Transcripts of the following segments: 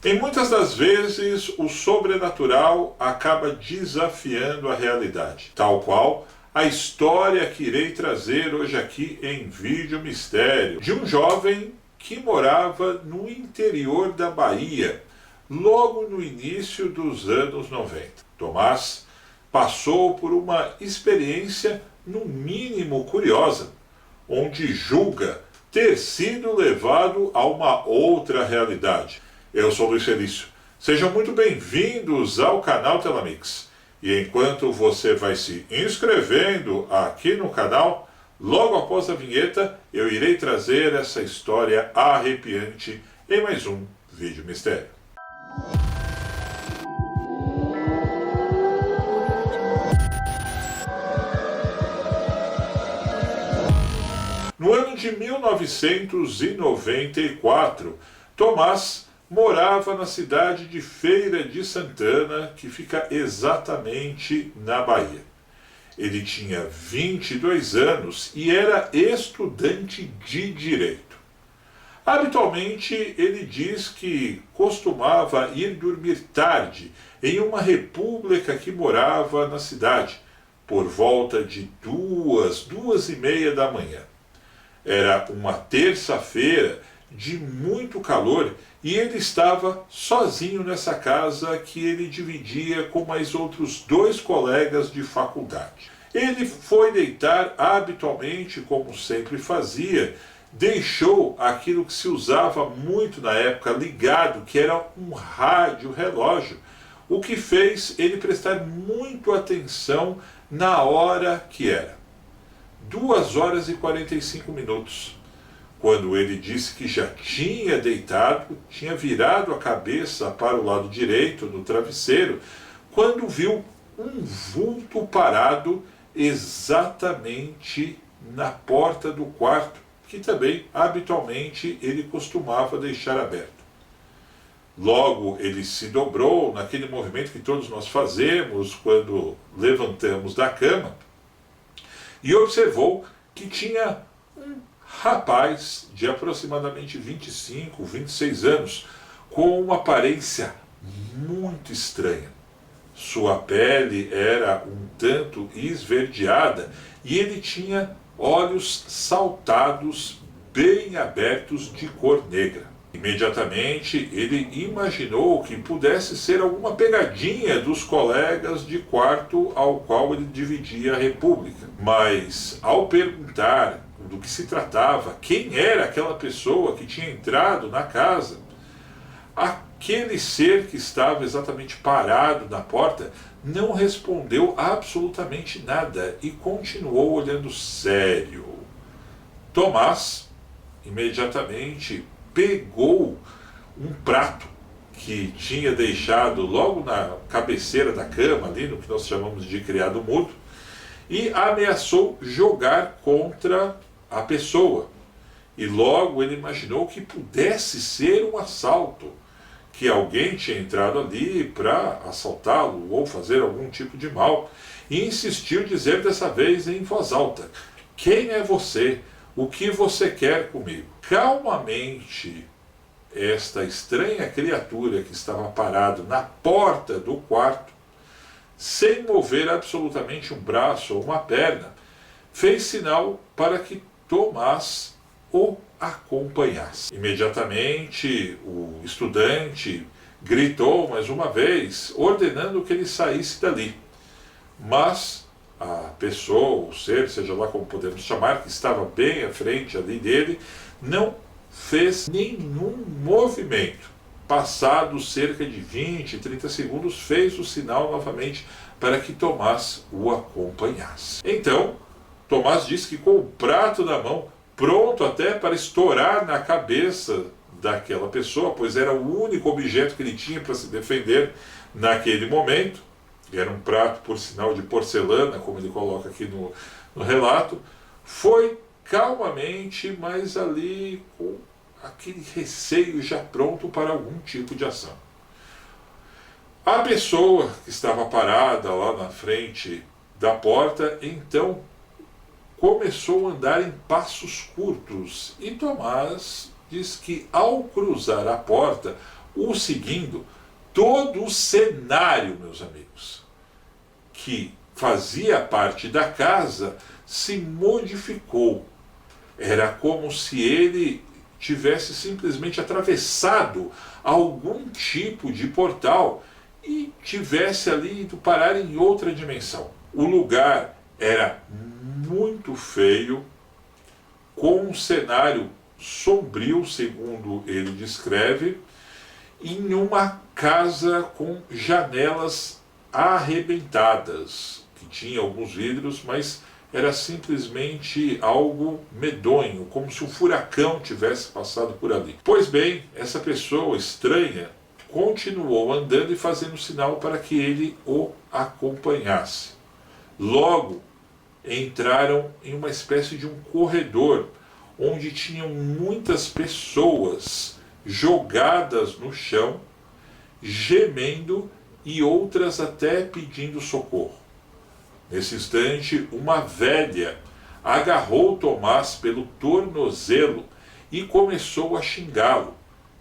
Em muitas das vezes, o sobrenatural acaba desafiando a realidade, tal qual a história que irei trazer hoje aqui em Vídeo Mistério, de um jovem que morava no interior da Bahia, logo no início dos anos 90. Tomás passou por uma experiência no mínimo curiosa, onde julga ter sido levado a uma outra realidade. Eu sou Luiz Felício. Sejam muito bem-vindos ao canal Telamix. E enquanto você vai se inscrevendo aqui no canal, logo após a vinheta, eu irei trazer essa história arrepiante em mais um Vídeo Mistério. No ano de 1994, Tomás morava na cidade de Feira de Santana, que fica exatamente na Bahia. Ele tinha 22 anos e era estudante de Direito. Habitualmente, ele diz que costumava ir dormir tarde em uma república que morava na cidade, por volta de 2h30 da manhã. Era uma terça-feira de muito calor e ele estava sozinho nessa casa que ele dividia com mais outros 2 colegas de faculdade. Ele foi deitar habitualmente, como sempre fazia, deixou aquilo que se usava muito na época ligado, que era um rádio relógio, o que fez ele prestar muito atenção na hora que era. 2h45, quando ele disse que já tinha deitado, tinha virado a cabeça para o lado direito no travesseiro, quando viu um vulto parado exatamente na porta do quarto, que também habitualmente ele costumava deixar aberto. Logo ele se dobrou naquele movimento que todos nós fazemos quando levantamos da cama, e observou que tinha um rapaz de aproximadamente 25, 26 anos, com uma aparência muito estranha. Sua pele era um tanto esverdeada e ele tinha olhos saltados bem abertos de cor negra. Imediatamente ele imaginou que pudesse ser alguma pegadinha dos colegas de quarto ao qual ele dividia a república. Mas ao perguntar do que se tratava, quem era aquela pessoa que tinha entrado na casa, aquele ser que estava exatamente parado na porta não respondeu absolutamente nada e continuou olhando sério. Tomás imediatamente pegou um prato que tinha deixado logo na cabeceira da cama, ali no que nós chamamos de criado mudo, e ameaçou jogar contra a pessoa. E logo ele imaginou que pudesse ser um assalto, que alguém tinha entrado ali para assaltá-lo ou fazer algum tipo de mal, e insistiu dizer dessa vez em voz alta: "Quem é você? O que você quer comigo?" Calmamente, esta estranha criatura que estava parado na porta do quarto, sem mover absolutamente um braço ou uma perna, fez sinal para que Tomás o acompanhasse. Imediatamente, o estudante gritou mais uma vez, ordenando que ele saísse dali. Mas a pessoa, o ser, seja lá como podemos chamar, que estava bem à frente ali dele, não fez nenhum movimento. Passados cerca de 20, 30 segundos, fez o sinal novamente para que Tomás o acompanhasse. Então, Tomás disse que com o prato na mão, pronto até para estourar na cabeça daquela pessoa, pois era o único objeto que ele tinha para se defender naquele momento, era um prato, por sinal, de porcelana, como ele coloca aqui no relato, foi calmamente, mas ali com aquele receio já pronto para algum tipo de ação. A pessoa que estava parada lá na frente da porta, então, começou a andar em passos curtos, e Tomás diz que ao cruzar a porta, o seguindo, todo o cenário, meus amigos, que fazia parte da casa se modificou. Era como se ele tivesse simplesmente atravessado algum tipo de portal e tivesse ali ido parar em outra dimensão. O lugar era muito feio, com um cenário sombrio, segundo ele descreve, em uma casa com janelas arrebentadas, que tinha alguns vidros, mas era simplesmente algo medonho, como se um furacão tivesse passado por ali. Pois bem, essa pessoa estranha continuou andando e fazendo sinal para que ele o acompanhasse. Logo, entraram em uma espécie de um corredor, onde tinham muitas pessoas jogadas no chão, gemendo e outras até pedindo socorro. Nesse instante, uma velha agarrou Tomás pelo tornozelo e começou a xingá-lo,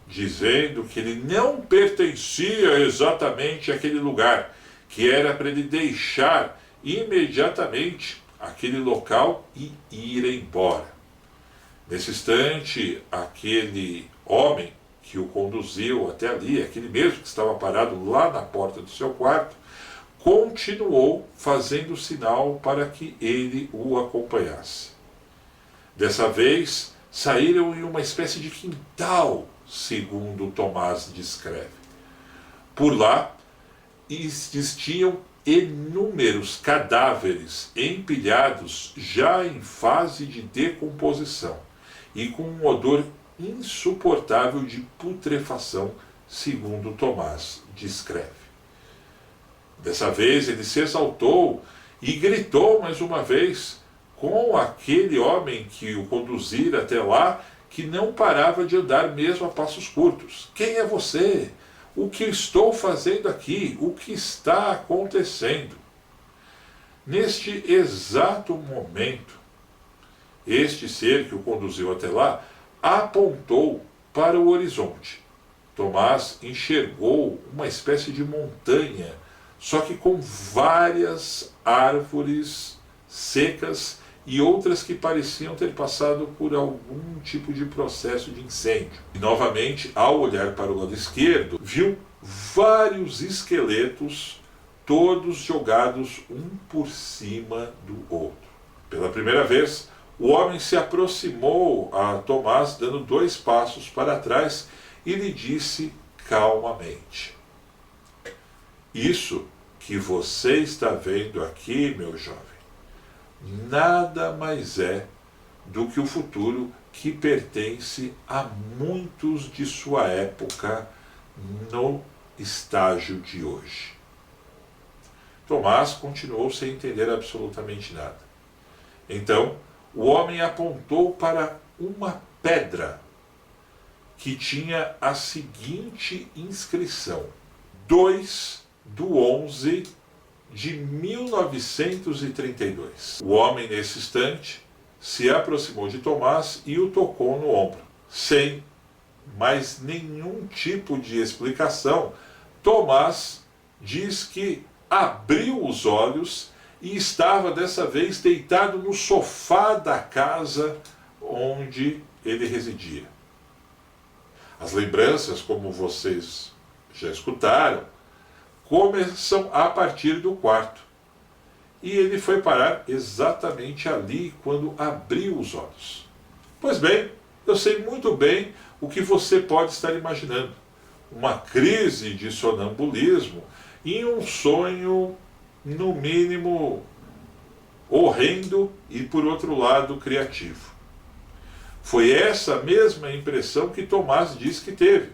dizendo que ele não pertencia exatamente àquele lugar, que era para ele deixar imediatamente aquele local e ir embora. Nesse instante, aquele homem que o conduziu até ali, aquele mesmo que estava parado lá na porta do seu quarto, continuou fazendo sinal para que ele o acompanhasse. Dessa vez, saíram em uma espécie de quintal, segundo Tomás descreve. Por lá, existiam inúmeros cadáveres empilhados já em fase de decomposição e com um odor insuportável de putrefação, segundo Tomás descreve. Dessa vez ele se exaltou e gritou mais uma vez com aquele homem que o conduzira até lá, que não parava de andar mesmo a passos curtos. Quem é você? O que estou fazendo aqui? O que está acontecendo? Neste exato momento, este ser que o conduziu até lá apontou para o horizonte. Tomás enxergou uma espécie de montanha, só que com várias árvores secas e outras que pareciam ter passado por algum tipo de processo de incêndio. E novamente, ao olhar para o lado esquerdo, viu vários esqueletos, todos jogados um por cima do outro. Pela primeira vez, o homem se aproximou a Tomás, dando 2 passos para trás, e lhe disse calmamente: isso que você está vendo aqui, meu jovem, nada mais é do que o futuro que pertence a muitos de sua época no estágio de hoje. Tomás continuou sem entender absolutamente nada. Então, o homem apontou para uma pedra que tinha a seguinte inscrição: 2/11/1932. O homem, nesse instante, se aproximou de Tomás e o tocou no ombro. Sem mais nenhum tipo de explicação, Tomás diz que abriu os olhos e estava dessa vez deitado no sofá da casa onde ele residia. As lembranças, como vocês já escutaram, começam a partir do quarto. E ele foi parar exatamente ali quando abriu os olhos. Pois bem, eu sei muito bem o que você pode estar imaginando. Uma crise de sonambulismo e um sonho, no mínimo, horrendo e, por outro lado, criativo. Foi essa mesma impressão que Tomás diz que teve.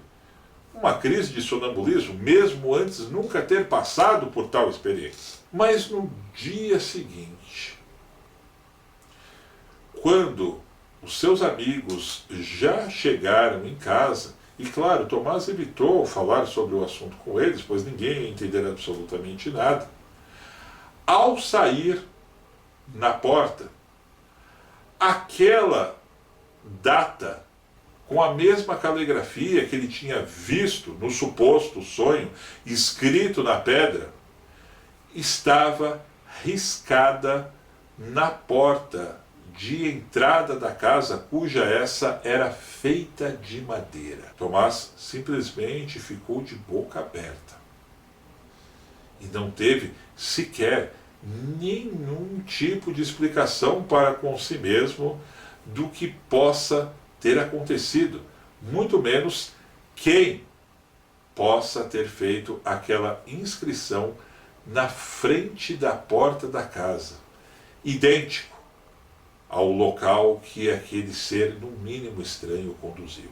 Uma crise de sonambulismo, mesmo antes nunca ter passado por tal experiência. Mas no dia seguinte, quando os seus amigos já chegaram em casa, e claro, Tomás evitou falar sobre o assunto com eles, pois ninguém ia entender absolutamente nada. Ao sair na porta, aquela data com a mesma caligrafia que ele tinha visto no suposto sonho, escrito na pedra, estava riscada na porta de entrada da casa, cuja essa era feita de madeira. Tomás simplesmente ficou de boca aberta e não teve sequer nenhum tipo de explicação para com si mesmo do que possa ter acontecido, muito menos quem possa ter feito aquela inscrição na frente da porta da casa, idêntico ao local que aquele ser, no mínimo estranho, conduziu.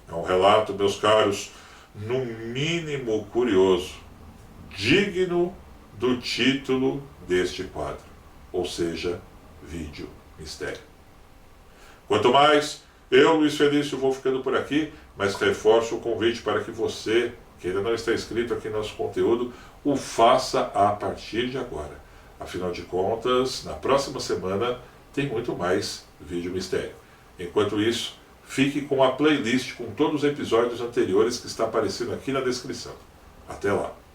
É um relato, meus caros, no mínimo curioso, digno do título deste quadro, ou seja, Vídeo Mistério. Quanto mais, eu, Luiz Felício, vou ficando por aqui, mas reforço o convite para que você, que ainda não está inscrito aqui no nosso conteúdo, o faça a partir de agora. Afinal de contas, na próxima semana tem muito mais Vídeo Mistério. Enquanto isso, fique com a playlist com todos os episódios anteriores que está aparecendo aqui na descrição. Até lá!